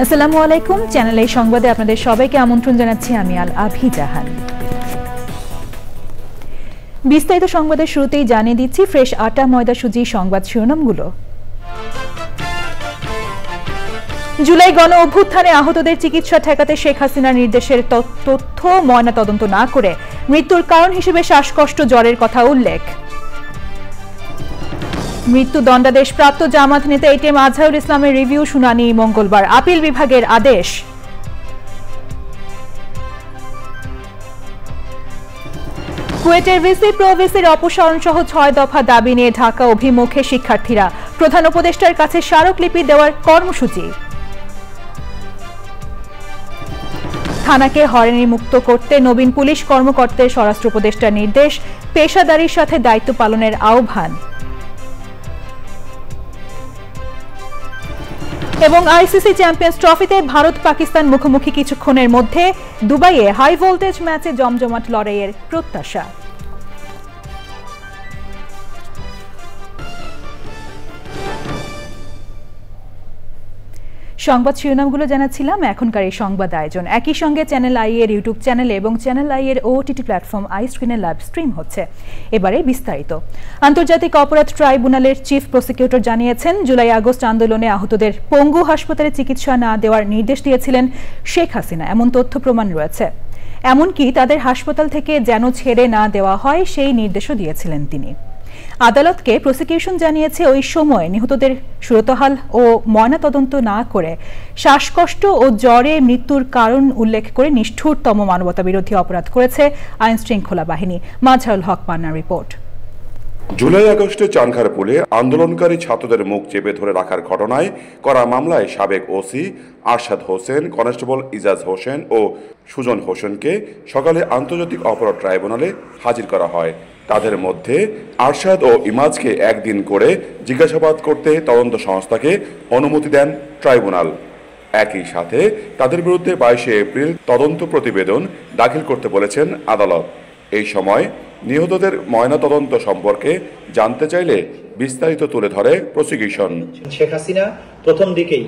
আসসালামু আলাইকুম। চ্যানেল এই সংবাদে আপনাদের সবাইকে আমন্ত্রণ জানাচ্ছি আমি আল আভি জাহান। বিস্তারিত সংবাদের শুরুতেই জানিয়ে দিচ্ছি ফ্রেশ আটা ময়দা সুজি সংবাদ শিরোনামগুলো। জুলাই গণ অভ্যুত্থানে আহতদের চিকিৎসা ঠেকাতে শেখ হাসিনার নির্দেশের তথ্য ময়না তদন্ত না করে মৃত্যুর কারণ হিসেবে শ্বাসকষ্ট জ্বরের কথা উল্লেখ। মৃত্যুদণ্ডাদেশ প্রাপ্ত জামাত নেতা এটিএম আজহারুল ইসলামের রিভিউ শুনানি মঙ্গলবার, আপিল বিভাগের আদেশ। কুয়েটের ভিসি প্রভিসির অপসারণ সহ ৬ দফা দাবি নিয়ে ঢাকা অভিমুখে শিক্ষার্থীরা, প্রধান উপদেষ্টার কাছে স্মারকলিপি দেওয়ার কর্মসূচি। থানাকে হয়রানি মুক্ত করতে নবীন পুলিশ কর্মকর্তাদের স্বরাষ্ট্র উপদেষ্টার নির্দেশ, পেশাদারির সাথে দায়িত্ব পালনের আহ্বান। এবং আইসিসি চ্যাম্পিয়ন্স ট্রফিতে ভারত পাকিস্তান মুখোমুখি কিছুক্ষণের মধ্যে, দুবাইয়ে হাই ভোল্টেজ ম্যাচে জমজমাট লড়াইয়ের প্রত্যাশা। সংবাদ শিরোনামগুলো জানাচ্ছিলাম। এখনকার এই সংবাদ আয়োজন একই সঙ্গে চ্যানেল আই এর ইউটিউব চ্যানেলে এবং চ্যানেল আই এর ওটিটি প্ল্যাটফর্ম আই স্ক্রিনে লাইভ স্ট্রিম হচ্ছে। এবারে বিস্তারিত। আন্তর্জাতিক অপরাধ ট্রাইব্যুনালের চিফ প্রসিকিউটর জানিয়েছেন, জুলাই আগস্ট আন্দোলনে আহতদের পঙ্গু হাসপাতালে চিকিৎসা না দেওয়ার নির্দেশ দিয়েছিলেন শেখ হাসিনা, এমন তথ্য প্রমাণ রয়েছে। এমনকি তাদের হাসপাতাল থেকে যেন ছেড়ে না দেওয়া হয় সেই নির্দেশও দিয়েছিলেন তিনি। আদালতকে প্রসিকিউশন জানিয়েছে, ওই সময় নিহতদের সুরতহাল ও ময়নাতদন্ত না করে শ্বাসকষ্ট ও জ্বরে মৃত্যুর কারণ উল্লেখ করে নিষ্ঠুরতম মানবতাবিরোধী অপরাধ করেছে আইন শৃঙ্খলা বাহিনী। মাজহারুল হক পান্নার রিপোর্ট। জুলাই আগস্টে চানখারপুলে আন্দোলনকারী ছাত্রদের মুখ চেপে ধরে রাখার ঘটনায় করা মামলায় সাবেক ওসি আরশাদ হোসেন, কনস্টেবল ইজাজ হোসেন ও সুজন হোসেনকে সকালে আন্তর্জাতিক অপরাধ ট্রাইব্যুনালে হাজির করা হয়। তাদের মধ্যে আরশাদ ও ইমাজকে একদিন করে জিজ্ঞাসাবাদ করতে তদন্ত সংস্থাকে অনুমতি দেন ট্রাইব্যুনাল। একই সাথে তাদের বিরুদ্ধে 22শে এপ্রিল তদন্ত প্রতিবেদন দাখিল করতে বলেছেন আদালত। এই সময় নিহতদের ময়নাতদন্ত সম্পর্কে জানতে চাইলে বিস্তারিত তুলে ধরে প্রসিকিউশন। শেখ হাসিনা প্রথম দিকেই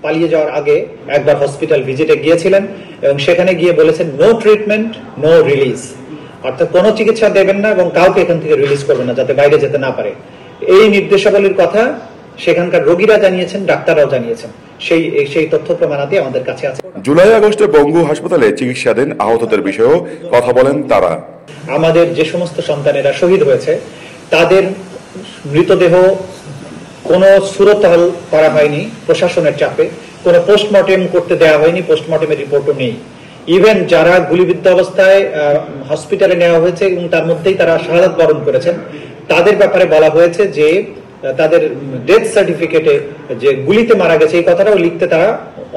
পালিয়ে যাওয়ার আগে একবার হসপিটাল ভিজিটে গিয়েছিলেন এবং সেখানে গিয়ে বলেছেন নো ট্রিটমেন্ট নো রিলিজ, অর্থাৎ কোনো চিকিৎসা দেবেন না এবং কাউকে এখান থেকে রিলিজ করবেন না যাতে বাইরে যেতে না পারে। এই নির্দেশাবলীর কথা সেখানকার রোগীরা জানিয়েছেন, ডাক্তাররাও জানিয়েছেন। সেই তথ্য প্রমাণাদি আমাদের কাছে আছে। জুলাই আগস্টে পঙ্গু হাসপাতালে চিকিৎসাধীন আহতদের বিষয়েও কথা বলেন তারা। আমাদের যে সমস্ত সন্তানেরা শহীদ হয়েছে তাদের মৃতদেহ কোনো সুরতহাল করা হয়নি প্রশাসনের চাপে, কোনো পোস্টমর্টেম করতে দেওয়া হয়নি, পোস্টমর্টেমের রিপোর্টও নেই। ইভেন যারা গুলিবিদ্ধ অবস্থায় হসপিটালে নেওয়া হয়েছে এবং তার মধ্যেই তারা শাহাদাত বরণ করেছেন, তাদের ব্যাপারে বলা হয়েছে যে তাদের ডেথ সার্টিফিকেটে যে গুলিতে মারা গেছে এই কথাটাও লিখতে তারা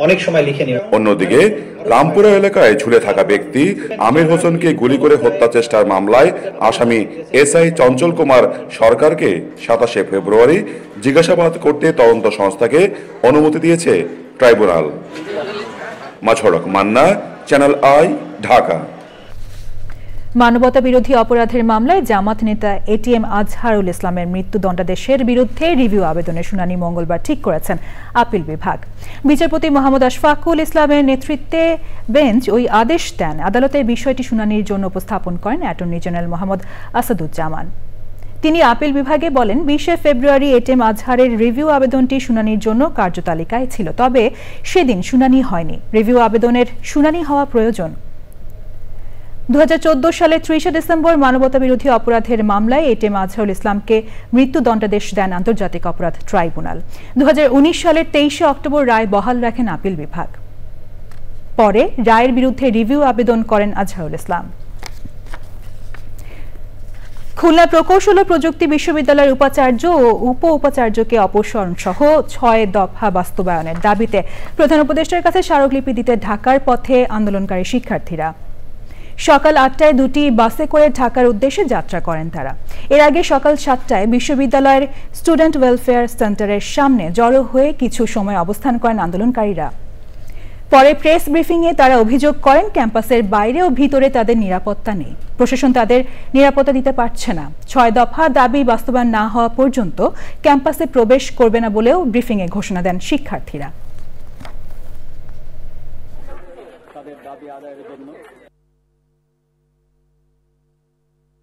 অনেক সময় লিখে নিয়ে। অন্যদিকে রামপুরা এলাকায় ঝুলে থাকা ব্যক্তি আমির হোসেনকে গুলি করে হত্যা চেষ্টার মামলায় আসামি এসআই চঞ্চল কুমার সরকারকে 27শে ফেব্রুয়ারি জিজ্ঞাসাবাদ করতে তদন্ত সংস্থাকে অনুমতি দিয়েছে ট্রাইব্যুনাল। মাছড়ক মান্না, চ্যানেল আই, ঢাকা। মানবতা বিরোধী অপরাধের মামলায় জামাত নেতা এটিএম আজহারুল ইসলামের মৃত্যুদণ্ডাদেশের বিরুদ্ধে রিভিউ আবেদনের শুনানি মঙ্গলবার ঠিক করেছেন আপিল বিভাগ। বিচারপতি মোহাম্মদ আশফাকুল ইসলামের নেতৃত্বে বেঞ্চ ওই আদেশ দেন। আদালতে বিষয়টি শুনানির জন্য উপস্থাপন করেন অ্যাটর্নি জেনারেল মোহাম্মদ আসাদুজ্জামান। তিনি আপিল বিভাগে বলেন, 20শে ফেব্রুয়ারি এটিএম আজহারের রিভিউ আবেদনটি শুনানির জন্য কার্যতালিকায় ছিল, তবে সেদিন শুনানি হয়নি। রিভিউ আবেদনের শুনানি হওয়া প্রয়োজন। 2014 সালের 30শে ডিসেম্বর মানবতা বিরোধী অপরাধের মামলায় এটিএম আজহারুল ইসলামকে মৃত্যুদণ্ডাদেশ দেন আন্তর্জাতিক অপরাধ ট্রাইব্যুনাল। 2019 সালের 23শে অক্টোবর রায় বহাল রাখেন আপিল বিভাগ। পরে রায়ের বিরুদ্ধে রিভিউ আবেদন করেন আজহারুল ইসলাম। খুলনা প্রকৌশল ও প্রযুক্তি বিশ্ববিদ্যালয়ের উপাচার্য ও উপ উপাচার্যকে অপসারণ সহ 6 দফা বাস্তবায়নের দাবিতে প্রধান উপদেষ্টার কাছে স্মারকলিপি দিতে ঢাকার পথে আন্দোলনকারী শিক্ষার্থীরা। সকাল 8টায় দুটি বাসে করে ঢাকার উদ্দেশ্যে যাত্রা করেন তারা। এর আগে সকাল 7টায় বিশ্ববিদ্যালয়ের স্টুডেন্ট ওয়েলফেয়ার সেন্টারের সামনে জড়ো হয়ে কিছু সময় অবস্থান করেন আন্দোলনকারীরা। পরে প্রেস ব্রিফিংয়ে তারা অভিযোগ করেন, ক্যাম্পাসের বাইরে ও ভিতরে তাদের নিরাপত্তা নেই, প্রশাসন তাদের নিরাপত্তা দিতে পারছে না। 6 দফা দাবি বাস্তবায়ন না হওয়া পর্যন্ত ক্যাম্পাসে প্রবেশ করবে না বলেও ব্রিফিংয়ে ঘোষণা দেন শিক্ষার্থীরা। আদায়ের জন্য।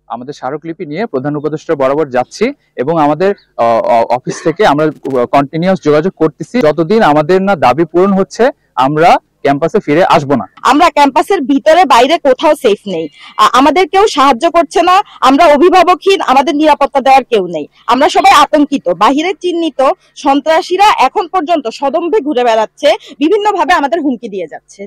আমাদের স্মারকলিপি নিয়ে প্রধান উপদেষ্টা বরাবর যাচ্ছি এবং আমাদের অফিস থেকে আমরা কন্টিনিউয়াস যোগাযোগ করতেছি। যতদিন আমাদের না দাবি পূরণ হচ্ছে আমরা ক্যাম্পাসে ফিরে আসবো না। আমরা ক্যাম্পাসের ভিতরে বাইরে কোথাও সেফ নেই, আমাদের কেউ সাহায্য করছে না, আমরা অভিভাবকহীন, আমাদের নিরাপত্তা দেওয়ার কেউ নেই, আমরা সবাই আতঙ্কিত। বাহিরে চিহ্নিত সন্ত্রাসীরা এখন পর্যন্ত সদম্ভে ঘুরে বেড়াচ্ছে, বিভিন্নভাবে আমাদের হুমকি দিয়ে যাচ্ছে।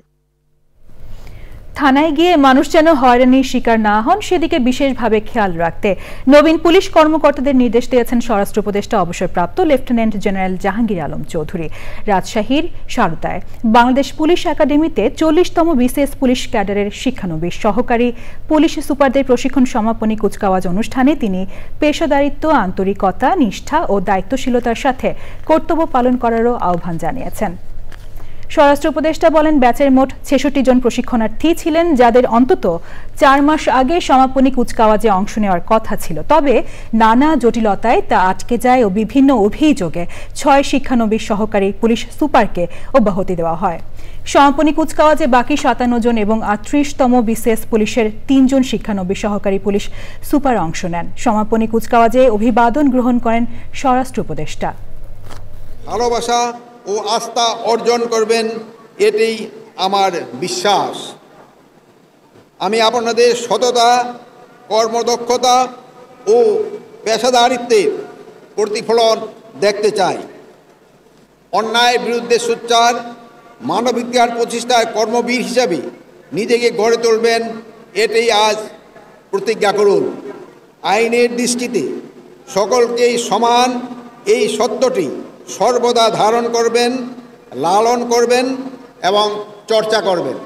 থানায় গিয়ে মানুষ যেন হয়রানির শিকার না হন সেদিকে বিশেষভাবে খেয়াল রাখতে নবীন পুলিশ কর্মকর্তাদের নির্দেশ দিয়েছেন স্বরাষ্ট্র উপদেষ্টা অবসরপ্রাপ্ত লেফটেন্যান্ট জেনারেল জাহাঙ্গীর আলম চৌধুরী। রাজশাহীর সারদায় বাংলাদেশ পুলিশ একাডেমিতে 40তম বিসিএস পুলিশ ক্যাডারের শিক্ষানবিশ সহকারী পুলিশ সুপারদের প্রশিক্ষণ সমাপনী কুচকাওয়াজ অনুষ্ঠানে তিনি পেশাদারিত্ব, আন্তরিকতা, নিষ্ঠা ও দায়িত্বশীলতার সাথে কর্তব্য পালন করারও আহ্বান জানিয়েছেন। স্বরাষ্ট্র উপদেষ্টা বলেন, ব্যাচের মোট 66 জন প্রশিক্ষণার্থী ছিলেন, যাদের অন্তত 4 মাস আগে সমাপনী কুচকাওয়াজে অংশ নেওয়ার কথা ছিল। তবে নানা জটিলতায় তা আটকে যায় ও বিভিন্ন অভিযোগে 6 শিক্ষানবিশ সহকারী পুলিশ সুপারকে অব্যাহতি দেওয়া হয়। সমাপনী কুচকাওয়াজে বাকি 57 জন এবং 38তম বিসিএস পুলিশের 3 জন শিক্ষানবিশ সহকারী পুলিশ সুপার অংশ নেন। সমাপনী কুচকাওয়াজে অভিবাদন গ্রহণ করেন স্বরাষ্ট্র উপদেষ্টা। ভালোবাসা ও আস্থা অর্জন করবেন, এটাই আমার বিশ্বাস। আমি আপনাদের সততা, কর্মদক্ষতা ও পেশাদারিত্বের প্রতিফলন দেখতে চাই। অন্যায়ের বিরুদ্ধে সোচ্চার মানবিকতার প্রচেষ্টায় কর্মবীর হিসাবে নিজেকে গড়ে তুলবেন, এটাই আজ প্রতিজ্ঞা করুন। আইনের দৃষ্টিতে সকলকেই সমান, এই সত্যটি সর্বদা ধারণ করবেন, লালন করবেন এবং চর্চা করবেন।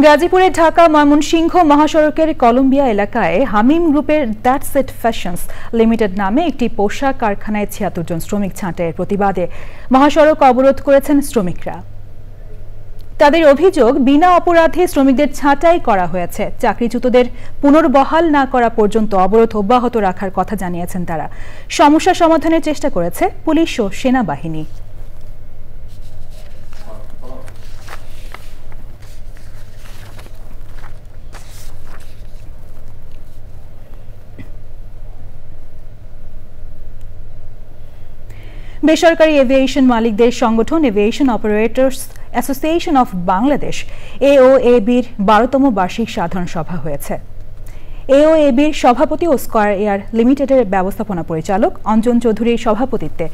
গাজীপুরে ঢাকা ময়মনসিংহ মহাসড়কের কলম্বিয়া এলাকায় হামিম গ্রুপের দ্যাটস ইট ফ্যাশনস লিমিটেড নামে একটি পোশাক কারখানায় 76 জন শ্রমিক ছাঁটাইয়ের প্রতিবাদে মহাসড়ক অবরোধ করেছেন শ্রমিকরা। তাদের অভিযোগ, বিনা অপরাধে শ্রমিকদের ছাঁটাই করা হয়েছে। চাকরিচ্যুতদের পুনর্বহাল না করা পর্যন্ত অবরোধ অব্যাহত রাখার কথা জানিয়েছেন তারা। সমস্যা সমাধানের চেষ্টা করেছে পুলিশ ও সেনাবাহিনী। বেসরকারি এভিয়েশন মালিকদের সংগঠন aviation operators association of Bangladesh AOAB-র 12তম বার্ষিক সাধারণ সভা হয়েছে। AOAB-র সভাপতি ও স্কয়ার এয়ার লিমিটেডের ব্যবস্থাপনা পরিচালক অঞ্জন চৌধুরীর সভাপতিত্বে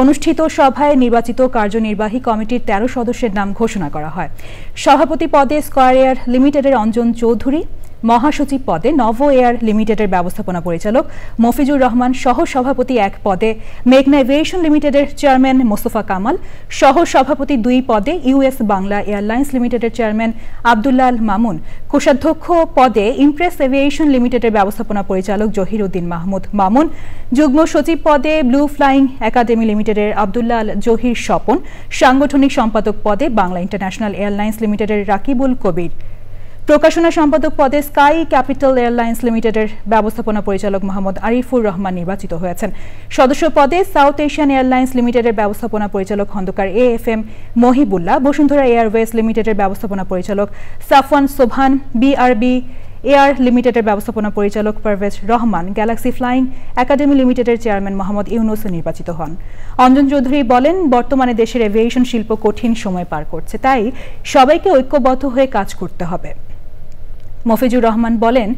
অনুষ্ঠিত সভায় নির্বাচিত কার্যনির্বাহী কমিটির 13 সদস্যের নাম ঘোষণা করা হয়। সভাপতি পদে স্কয়ার এয়ার লিমিটেডের অঞ্জন চৌধুরী, মহাসচিব পদে নভ এয়ার লিমিটেডের ব্যবস্থাপনা পরিচালক মফিজুর রহমান, সহ সভাপতি 1 পদে মেঘনা এভিয়েশন লিমিটেডের চেয়ারম্যান মোস্তফা কামাল, সহ সভাপতি 2 পদে US বাংলা এয়ারলাইন্স লিমিটেডের চেয়ারম্যান আব্দুল্লাহ আল মামুন, কোষাধ্যক্ষ পদে ইমপ্রেস এভিয়েশন লিমিটেডের ব্যবস্থাপনা পরিচালক জহির উদ্দিন মাহমুদ মামুন, যুগ্ম সচিব পদে ব্লু ফ্লাইং একাডেমি লিমিটেডের আব্দুল্লাহ আল জহির স্বপন, সাংগঠনিক সম্পাদক পদে বাংলা ইন্টারন্যাশনাল এয়ারলাইন্স লিমিটেডের রাকিবুল কবির, প্রকাশনা সম্পাদক পদে স্কাই ক্যাপিটাল এয়ারলাইন্স লিমিটেডের ব্যবস্থাপনা পরিচালক মোহাম্মদ আরিফুর রহমান নির্বাচিত হয়েছেন। সদস্য পদে সাউথ এশিয়ান এয়ারলাইন্স লিমিটেডের ব্যবস্থাপনা পরিচালক খন্দকার AFM মহিবুল্লাহ, বসুন্ধরা এয়ারওয়েজ লিমিটেডের ব্যবস্থাপনা পরিচালক সাফওয়ান সোবহান, BRB এয়ার লিমিটেডের ব্যবস্থাপনা পরিচালক Parvez Rahman, Galaxy flying academy লিমিটেডের চেয়ারম্যান মোহাম্মদ ইউনুস নির্বাচিত হন। অঞ্জন চৌধুরী বলেন, বর্তমানে দেশের এভিয়েশন শিল্প কঠিন সময় পার করছে, তাই সবাইকে ঐক্যবদ্ধ হয়ে কাজ করতে হবে। মফিজুর রহমান বলেন,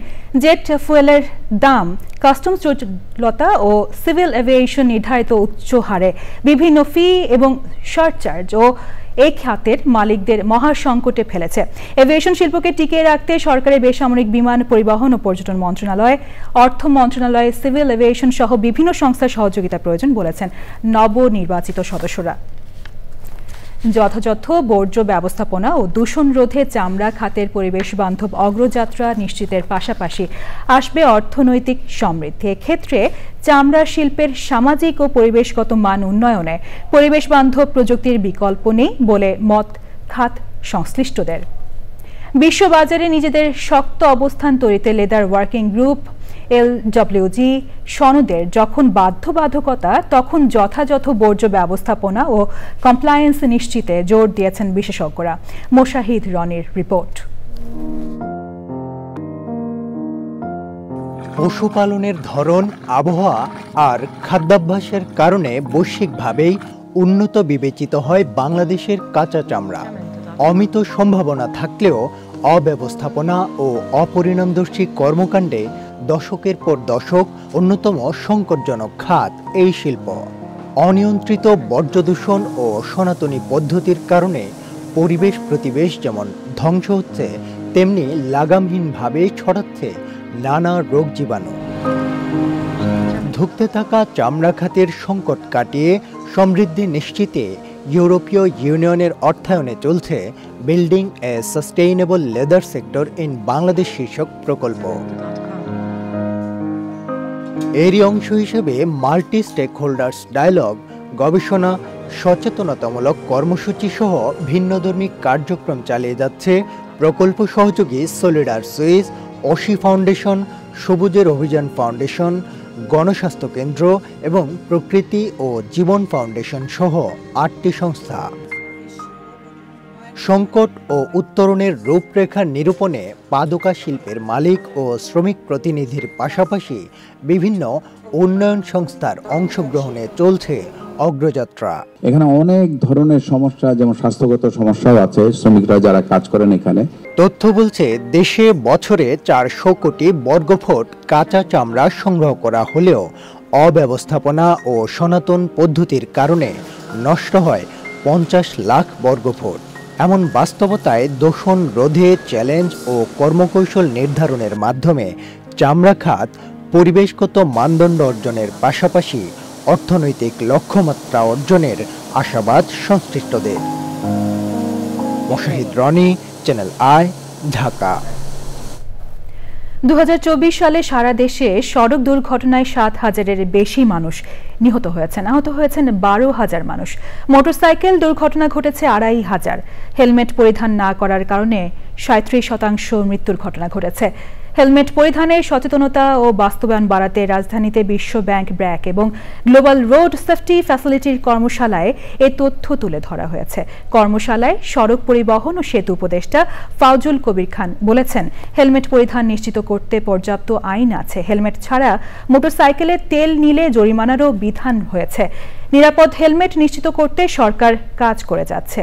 জেট ফুয়েলের দাম, কাস্টমস জটিলতা ও সিভিল এভিয়েশন নির্ধারিত উচ্চ হারে বিভিন্ন ফি এবং সারচার্জ ও এই খাতের মালিকদের মহা সংকটে ফেলেছে। এভিয়েশন শিল্পকে টিকিয়ে রাখতে সরকারের বেসামরিক বিমান পরিবহন ও পর্যটন মন্ত্রণালয়, অর্থ মন্ত্রণালয়, সিভিল এভিয়েশন সহ বিভিন্ন সংস্থার সহযোগিতা প্রয়োজন বলেছেন নবনির্বাচিত সদস্যরা। যথাযথ বর্জ্য ব্যবস্থাপনা ও দূষণ রোধে চামড়া খাতের পরিবেশ বান্ধব অগ্রযাত্রা নিশ্চিতের পাশাপাশি আসবে অর্থনৈতিক সমৃদ্ধি। এক্ষেত্রে চামড়া শিল্পের সামাজিক ও পরিবেশগত মান উন্নয়নে পরিবেশ বান্ধব প্রযুক্তির বিকল্প নেই বলে মত খাত সংশ্লিষ্টদের। বিশ্ববাজারে নিজেদের শক্ত অবস্থান তৈরিতে লেদার ওয়ার্কিং গ্রুপ এলডব্লিউজি সনদের যখন বাধ্যবাধকতা তখন যথাযথ বর্জ্য ব্যবস্থাপনা ও কমপ্লায়েন্স নিশ্চিতে জোর দিয়েছেন বিশেষজ্ঞরা। মোশাহিদ রনির রিপোর্ট। পশুপালনের ধরন, আবহাওয়া আর খাদ্যাভ্যাসের কারণে বৈশ্বিকভাবেই উন্নত বিবেচিত হয় বাংলাদেশের কাঁচা চামড়া। অমিত সম্ভাবনা থাকলেও অব্যবস্থাপনা ও অপরিণামদর্শী কর্মকাণ্ডে দশকের পর দশক অন্যতম সংকটজনক খাত এই শিল্প। অনিয়ন্ত্রিত বর্জ্য দূষণ ও সনাতনী পদ্ধতির কারণে পরিবেশ প্রতিবেশ যেমন ধ্বংস হচ্ছে, তেমনি লাগামহীনভাবে ছড়াচ্ছে নানা রোগ জীবাণু। ধুঁকতে থাকা চামড়া খাতের সংকট কাটিয়ে সমৃদ্ধি নিশ্চিতে ইউরোপীয় ইউনিয়নের অর্থায়নে চলছে building A sustainable leather sector in Bangladesh শীর্ষক প্রকল্প। এরই অংশ হিসেবে মাল্টি স্টেক হোল্ডার্স ডায়ালগ, গবেষণা, সচেতনতামূলক কর্মসূচি সহ ভিন্নধর্মী কার্যক্রম চালিয়ে যাচ্ছে প্রকল্প সহযোগী সলিডার সুইস, অসি ফাউন্ডেশন, সবুজের অভিযান ফাউন্ডেশন, গণস্বাস্থ্য কেন্দ্র এবং প্রকৃতি ও জীবন ফাউন্ডেশন সহ 8টি সংস্থা। সংকট ও উত্তরণের রূপরেখা নিরূপণে পাদুকা শিল্পের মালিক ও শ্রমিক প্রতিনিধির পাশাপাশি বিভিন্ন উন্নয়ন সংস্থার অংশগ্রহণে চলছে অগ্রযাত্রা। এখানে অনেক ধরনের সমস্যা, যেমন স্বাস্থ্যগত সমস্যাও আছে শ্রমিকরা যারা কাজ করেন এখানে। তথ্য বলছে দেশে বছরে 400 কোটি বর্গফুট কাঁচা চামড়া সংগ্রহ করা হলেও অব্যবস্থাপনা ও সনাতন পদ্ধতির কারণে নষ্ট হয় 50 লাখ বর্গফুট। এমন বাস্তবতায় দূষণ রোধে চ্যালেঞ্জ ও কর্মকৌশল নির্ধারণের মাধ্যমে চামড়া খাত পরিবেশগত মানদণ্ড অর্জনের পাশাপাশি অর্থনৈতিক লক্ষ্যমাত্রা অর্জনের আশাবাদ সংশ্লিষ্টদের। Moshahid Roni, channel I, Dhaka. 2024 সালে সারা দেশে সড়ক দুর্ঘটনায় 7,000-এর বেশি মানুষ নিহত হয়েছেন, আহত হয়েছেন 12,000 মানুষ। মোটরসাইকেল দুর্ঘটনা ঘটেছে 2,500। হেলমেট পরিধান না করার কারণে 37% মৃত্যুর ঘটনা ঘটেছে। হেলমেট পরিধানের সচেতনতা ও বাস্তবায়ন বাড়াতে রাজধানীতে বিশ্ব ব্যাংক, ব্র্যাক এবং গ্লোবাল রোড সেফটি ফ্যাসিলিটির কর্মশালায় এ তথ্য তুলে ধরা হয়েছে। কর্মশালায় সড়ক পরিবহন ও সেতু উপদেষ্টা ফাউজুল কবির খান বলেছেন, হেলমেট পরিধান নিশ্চিত করতে পর্যাপ্ত আইন আছে। হেলমেট ছাড়া মোটরসাইকেলে তেল নিলে জরিমানারও বিধান হয়েছে। নিরাপদ হেলমেট নিশ্চিত করতে সরকার কাজ করে যাচ্ছে।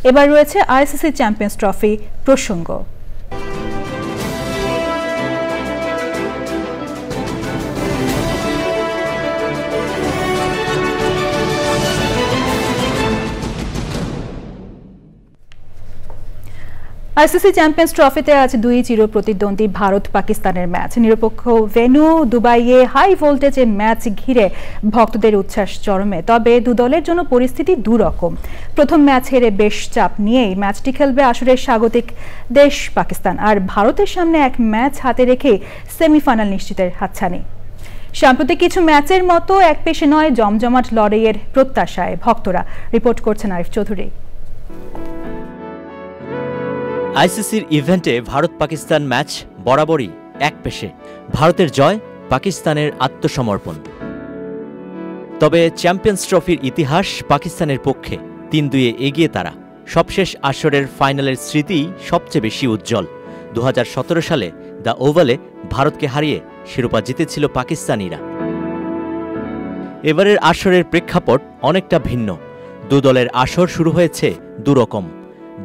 এবার রয়েছে আইসিসি চ্যাম্পিয়ন্স ট্রফি প্রসঙ্গ। আইসিসি চ্যাম্পিয়ন্স ট্রফিতে আজ 2 চির প্রতিদ্বন্দ্বী ভারত পাকিস্তানের ম্যাচ। নিরপেক্ষ ভেন্যু দুবাইয়ে হাই ভোল্টেজে ম্যাচ ঘিরে ভক্তদের উচ্ছ্বাস চরমে। তবে দু দলের জন্য পরিস্থিতি দুরকম। প্রথম ম্যাচ হেরে বেশ চাপ নিয়েই ম্যাচটি খেলবে আসরের স্বাগতিক দেশ পাকিস্তান, আর ভারতের সামনে এক ম্যাচ হাতে রেখে সেমিফাইনাল নিশ্চিতের হাতছানি। সাম্প্রতিক কিছু ম্যাচের মতো একপেশে নয়, জমজমাট লড়াইয়ের প্রত্যাশায় ভক্তরা। রিপোর্ট করছেন আরিফ চৌধুরী। আইসিসির ইভেন্টে ভারত পাকিস্তান ম্যাচ বরাবরই একপেশে। ভারতের জয়, পাকিস্তানের আত্মসমর্পণ। তবে চ্যাম্পিয়ন্স ট্রফির ইতিহাস পাকিস্তানের পক্ষে। 3-2 এগিয়ে তারা। সবশেষ আসরের ফাইনালের স্মৃতিই সবচেয়ে বেশি উজ্জ্বল। 2017 সালে দ্য ওভালে ভারতকে হারিয়ে শিরোপা জিতেছিল পাকিস্তানিরা। এবারের আসরের প্রেক্ষাপট অনেকটা ভিন্ন। দু দলের আসর শুরু হয়েছে দুরকম।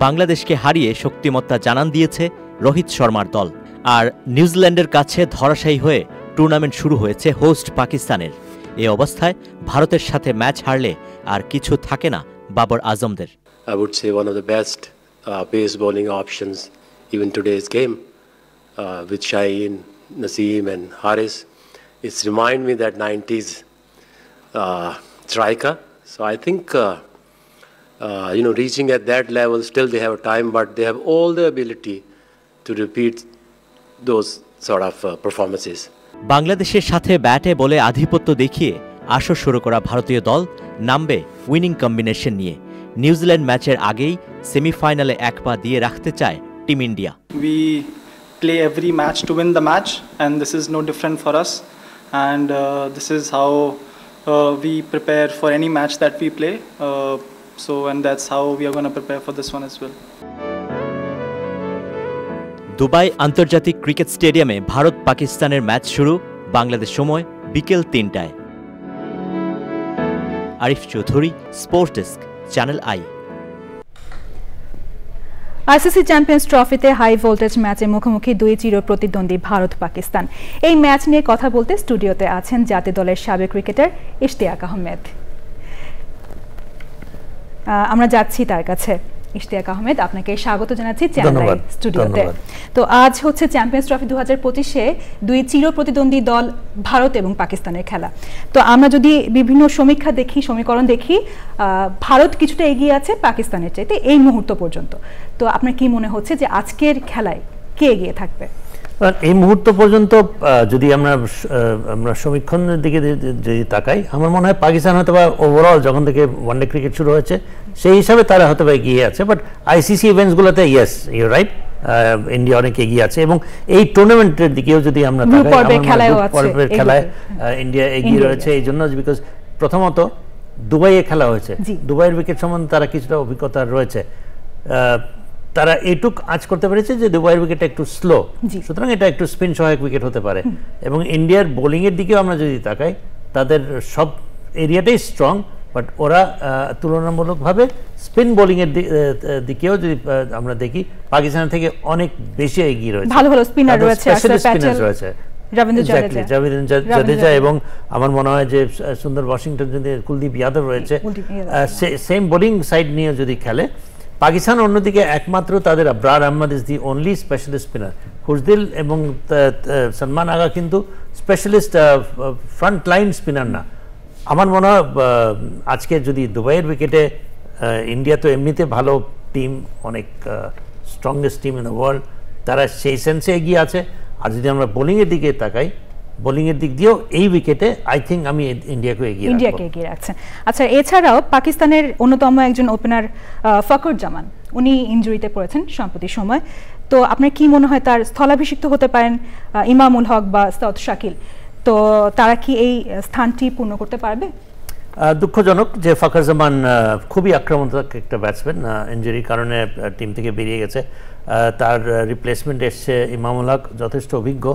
বাংলাদেশকে হারিয়ে শক্তিমত্তা জানান দিয়েছে রোহিত শর্মার দল, আর নিউজিল্যান্ডের কাছে ধরাশায়ী হয়ে টুর্নামেন্ট শুরু হয়েছে হোস্ট পাকিস্তানের। এ অবস্থায় ভারতের সাথে ম্যাচ হারলে আর কিছু থাকে না Babur আজমদের। I would say one of the best pace bowling options even today's game with Shaheen, Naseem and Haris. It's remind me that 90s striker. So I think reaching at that level, still they have time, but they have all the ability to repeat those sort of performances. বাংলাদেশের সাথে ব্যাটে বলে আধিপত্য দেখিয়ে আসর শুরু করা ভারতীয় দল নামবে উইনিং কম্বিনেশন নিয়ে। নিউজিল্যান্ড ম্যাচের আগেই সেমিফাইনালে এক পা দিয়ে রাখতে চায় team India. We play every match to win the match, and this is no different for us. And this is how we prepare for any match that we play. And that's how we are going to prepare for this one as well. Dubai আন্তর্জাতিক cricket স্টেডিয়ামে ভারত পাকিস্তানের match শুরু বাংলাদেশ সময় বিকেল ৩টায়। Arif Chowdhury, sports desk, Channel I. ICC champions ট্রফিতে high voltage ম্যাচে মুখোমুখি দুই চির প্রতিদ্বন্দ্বী ভারত পাকিস্তান। এই ম্যাচ নিয়ে কথা বলতে স্টুডিওতে আছেন জাতীয় দলের সাবেক ক্রিকেটার ইশতিয়াক আহমেদ। আমরা যাচ্ছি তার কাছে। ইশতিয়াক আহমেদ, আপনাকে স্বাগত জানাচ্ছি চ্যানেল আই স্টুডিওতে। তো আজ হচ্ছে চ্যাম্পিয়ন্স ট্রফি 2025-এ দুই চির প্রতিদ্বন্দ্বী দল ভারত এবং পাকিস্তানের খেলা। তো আমরা যদি বিভিন্ন সমীক্ষা দেখি, সমীকরণ দেখি, ভারত কিছুটা এগিয়ে আছে পাকিস্তানের চাইতে এই মুহূর্ত পর্যন্ত। তো আপনার কি মনে হচ্ছে যে আজকের খেলায় কে এগিয়ে থাকবে? এই মুহূর্ত পর্যন্ত যদি আমরা সমীক্ষণের দিকে যদি তাকাই, আমার মনে হয় পাকিস্তান হয়তো বা ওভারঅল যখন থেকে ওয়ানডে ক্রিকেট শুরু হয়েছে সেই হিসাবে তারা হয়তো বা এগিয়ে আছে। বাট আইসিসি ইভেন্টসগুলোতে ইয়েস, ইউ রাইট, ইন্ডিয়া অনেক এগিয়ে আছে। এবং এই টুর্নামেন্টের দিকেও যদি আমরা তাকাই, পরের খেলায় ইন্ডিয়া এগিয়ে রয়েছে। এই জন্য বিকজ প্রথমত দুবাইয়ে খেলা হয়েছে, দুবাইয়ের উইকেট সম্বন্ধে তারা কিছুটা অভিজ্ঞতা রয়েছে। তারা এইটুক আজ করতে পেরেছে যে দুবাইয়ের উইকেটটা একটু স্লো, সুতরাং এটা একটু স্পিন সহায়ক উইকেট হতে পারে। এবং ইন্ডিয়ার বোলিংয়ের দিকেও আমরা যদি তাকাই, তাদের সব এরিয়াটাই স্ট্রং, বাট ওরা তুলনামূলকভাবে স্পিন বোলিংয়ের দিকেও যদি আমরা দেখি পাকিস্তানের থেকে অনেক বেশি এগিয়ে রয়েছে। ভালো ভালো স্পিনার রয়েছে, স্পিনার রয়েছে, রবীন্দ্র জাদেজা এবং আমার মনে হয় যে সুন্দর ওয়াশিংটন, যদি কুলদীপ যাদব রয়েছে, সেম বোলিং সাইড নিয়ে যদি খেলে। পাকিস্তান অন্যদিকে একমাত্র তাদের Abrar Ahmed is the only specialist spinner. Khushdil এবং সলমান আগা কিন্তু স্পেশালিস্ট ফ্রন্ট লাইন স্পিনার না। আমার মনে হয় আজকে যদি দুবাইয়ের উইকেটে, ইন্ডিয়া তো এমনিতে ভালো টিম, অনেক strongest team in the world, তারা সেই সেন্সে এগিয়ে আছে। আর যদি আমরা বোলিংয়ের দিকে তাকাই, বোলিংয়ের দিক দিয়েও এই উইকেটে আই থিঙ্ক আমি ইন্ডিয়াকে এগিয়ে রাখছেন। আচ্ছা, এছাড়াও পাকিস্তানের অন্যতম একজন ওপেনার ফখর জামান, উনি ইনজুরিতে পড়েছেন সাম্প্রতিক সময়। তো আপনার কি মনে হয় তার স্থলাভিষিক্ত হতে পারেন ইমামুল হক বা সাউদ শাকিল? তো তারা কি এই স্থানটি পূর্ণ করতে পারবে? দুঃখজনক যে ফখর জামান খুবই আক্রমণাত্মক একটা ব্যাটসম্যান, ইনজুরির কারণে টিম থেকে বেরিয়ে গেছে। তার রিপ্লেসমেন্ট এসছে ইমামুল হক, যথেষ্ট অভিজ্ঞ,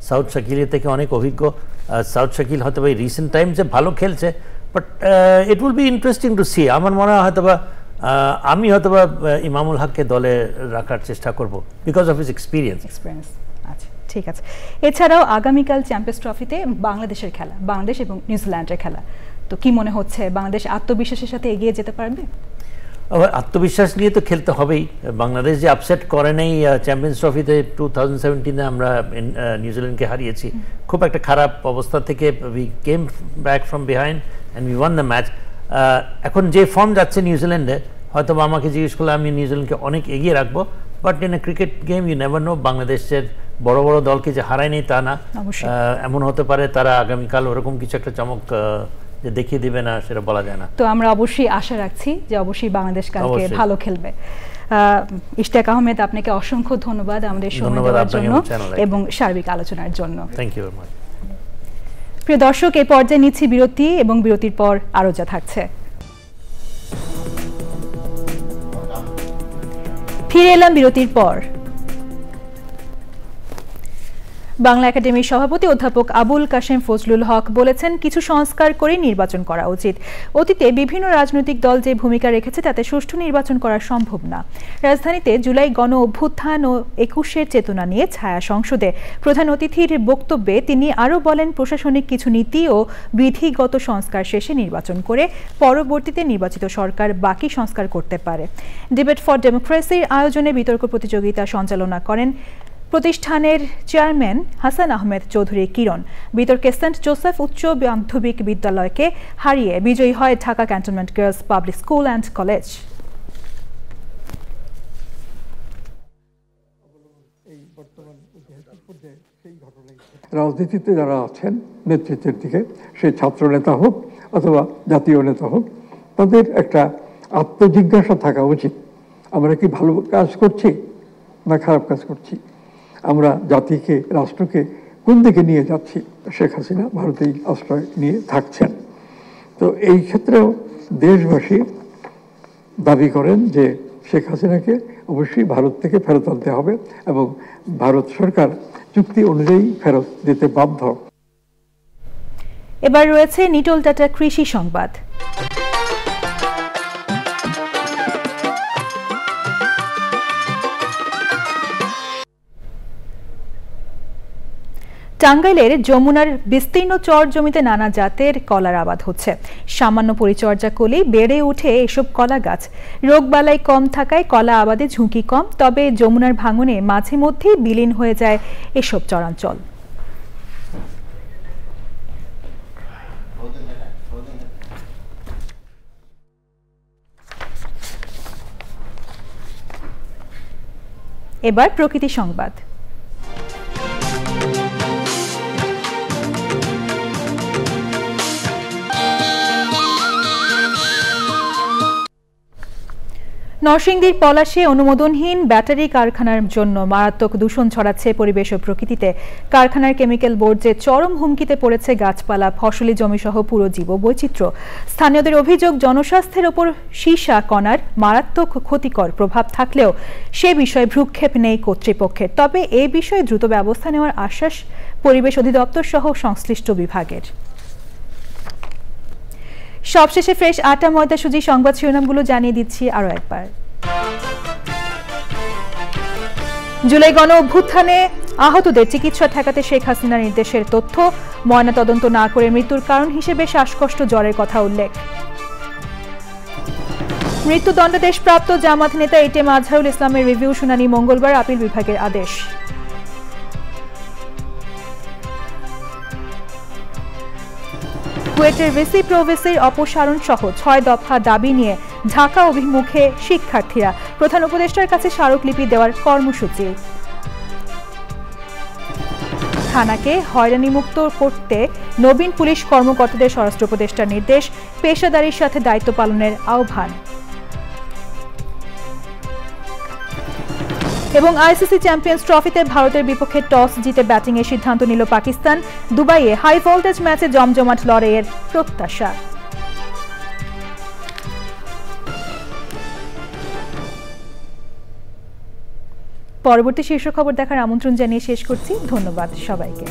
সাউথ শাকিলের থেকে অনেক অভিজ্ঞ। সাউথ শাকিল হয়তো বা রিসেন্ট টাইমসে ভালো খেলছে, but it will be interesting to see. আমার মনে হয় হয়তো বা আমি হয়তো বা ইমামুল হককে দলে রাখার চেষ্টা করব বিকজ অফ হিজ এক্সপিরিয়েন্স। আচ্ছা, ঠিক আছে। এছাড়াও আগামীকাল চ্যাম্পিয়ন্স ট্রফিতে বাংলাদেশের খেলা, বাংলাদেশ এবং নিউজিল্যান্ডের খেলা। তো কি মনে হচ্ছে বাংলাদেশ আত্মবিশ্বাসের সাথে এগিয়ে যেতে পারবে? আত্মবিশ্বাস নিয়ে তো খেলতে হবেই। বাংলাদেশ যে আপসেট করে নেই চ্যাম্পিয়ন্স ট্রফিতে 2017-এ আমরা নিউজিল্যান্ডকে হারিয়েছি, খুব একটা খারাপ অবস্থা থেকে we came back from behind and we want the match. এখন যে ফর্ম যাচ্ছে নিউজিল্যান্ডে, হয়তো আমাকে জিজ্ঞেস করলে আমি নিউজিল্যান্ডকে অনেক এগিয়ে রাখবো, but in a cricket game you never know. বাংলাদেশের বড় বড় দলকে যে হারায়নি তা না, এমন হতে পারে তারা আগামীকাল ওরকম কিছু একটা চমক দেখিয়ে দিবে না, সেটা বলা যায় না। তো আমরা অবশ্যই আশা রাখছি যে অবশ্যই বাংলাদেশ কালকে ভালো খেলবে। ইশতিয়াক আহমেদ, আপনাকে অসংখ্য ধন্যবাদ আমাদের সময় দেওয়ার জন্য এবং সার্বিক আলোচনার জন্য। Thank you very much. প্রিয় দর্শক, এই পর্যায়ে নিচ্ছি বিরতি এবং বিরতির পর আরো যা থাকছে। ফিরে এলাম বিরতির পর। বাংলা একাডেমির সভাপতি অধ্যাপক আবুল কাশেম ফজলুল হক বলেছেন, কিছু সংস্কার করে নির্বাচন করা উচিত। অতীতে বিভিন্ন রাজনৈতিক দল যে ভূমিকা রেখেছে তাতে সুষ্ঠু নির্বাচন করা সম্ভব না। রাজধানীতে জুলাই গণ অভ্যুত্থান ও 21-এর চেতনা নিয়ে ছায়া সংসদে প্রধান অতিথির বক্তব্যে তিনি আরও বলেন, প্রশাসনিক কিছু নীতি ও বিধিগত সংস্কার শেষে নির্বাচন করে পরবর্তীতে নির্বাচিত সরকার বাকি সংস্কার করতে পারে। ডিবেট ফর ডেমোক্রেসির আয়োজনে বিতর্ক প্রতিযোগিতা সঞ্চালনা করেন প্রতিষ্ঠানের চেয়ারম্যান হাসান আহমেদ চৌধুরী কিরণ। বিতর্কে সেন্ট জোসেফ উচ্চ মাধ্যমিক বিদ্যালয়কে হারিয়ে বিজয়ী হয় Dhaka cantonment girls public school and college. রাজনীতিতে যারা আছেন নেতৃত্বের দিকে, সে ছাত্র নেতা হোক অথবা জাতীয় নেতা হোক, তাদের একটা আত্মজিজ্ঞাসা থাকা উচিত, আমরা কি ভালো কাজ করছি না খারাপ কাজ করছি। আমরা জাতিকে, রাষ্ট্রকে কোন দিকে নিয়ে যাচ্ছি। শেখ হাসিনা ভারতেই আশ্রয় নিয়ে থাকছেন। তো এই ক্ষেত্রেও দেশবাসী দাবি করেন যে শেখ হাসিনাকে অবশ্যই ভারত থেকে ফেরত আনতে হবে এবং ভারত সরকার চুক্তি অনুযায়ী ফেরত দিতে বাধ্য। এবার রয়েছে নিটোল টাটা কৃষি সংবাদ। টাঙ্গাইলের যমুনার বিস্তীর্ণ চর জমিতে নানা জাতের কলার আবাদ হচ্ছে। সামান্য পরিচর্যা করলেই বেড়ে ওঠে এসব কলা গাছ। রোগবালাই কম থাকায় কলা আবাদে ঝুঁকি কম, তবে যমুনার ভাঙনে মাঝে মধ্যেই বিলীন হয়ে যায় এসব চরাঞ্চল। এবার প্রকৃতি সংবাদ। নরসিংদীর পলাশে অনুমোদনহীন ব্যাটারি কারখানার জন্য মারাত্মক দূষণ ছড়াচ্ছে পরিবেশ ও প্রকৃতিতে। কারখানার কেমিক্যাল বর্জ্যে চরম হুমকিতে পড়েছে গাছপালা, ফসলি জমিসহ পুরো জীববৈচিত্র্য। স্থানীয়দের অভিযোগ, জনস্বাস্থ্যের ওপর সীসা কণার মারাত্মক ক্ষতিকর প্রভাব থাকলেও সে বিষয়ে ভ্রুক্ষেপ নেই কর্তৃপক্ষের। তবে এ বিষয়ে দ্রুত ব্যবস্থা নেওয়ার আশ্বাস পরিবেশ অধিদপ্তর সহ সংশ্লিষ্ট বিভাগের। সবশেষে ফ্রেশ আটা ময়দা সুজি সংবাদ শিরোনামগুলো জানিয়ে দিচ্ছি আরো একবার। জুলাই গণ অভ্যুত্থানে আহতদের চিকিৎসা ঠেকাতে শেখ হাসিনার নির্দেশের তথ্য। ময়নাতদন্ত না করে মৃত্যুর কারণ হিসেবে শ্বাসকষ্ট, জ্বরের কথা উল্লেখ। মৃত্যুদণ্ডাদেশপ্রাপ্ত জামাত নেতা এটিএম আজহারুল ইসলামের রিভিউ শুনানি মঙ্গলবার, আপিল বিভাগের আদেশ। কুয়েটের ভিসি প্রভিসির অপসারণ সহ 6 দফা দাবি নিয়ে ঢাকা অভিমুখে শিক্ষার্থীরা। প্রধান উপদেষ্টার কাছে স্মারকলিপি দেওয়ার কর্মসূচি। থানাকে হয়রানিমুক্ত করতে নবীন পুলিশ কর্মকর্তাদের স্বরাষ্ট্র উপদেষ্টার নির্দেশ, পেশাদারির সাথে দায়িত্ব পালনের আহ্বান। এবং আইসিসি চ্যাম্পিয়ন্স ট্রফিতে ভারতের বিপক্ষে টস জিতে ব্যাটিংয়ের সিদ্ধান্ত নিল পাকিস্তান। দুবাইয়ে হাই ভোল্টেজ ম্যাচে জমজমাট লড়াইয়ের প্রত্যাশা। পরবর্তী শীর্ষ খবর দেখার আমন্ত্রণ জানিয়ে শেষ করছি। ধন্যবাদ সবাইকে।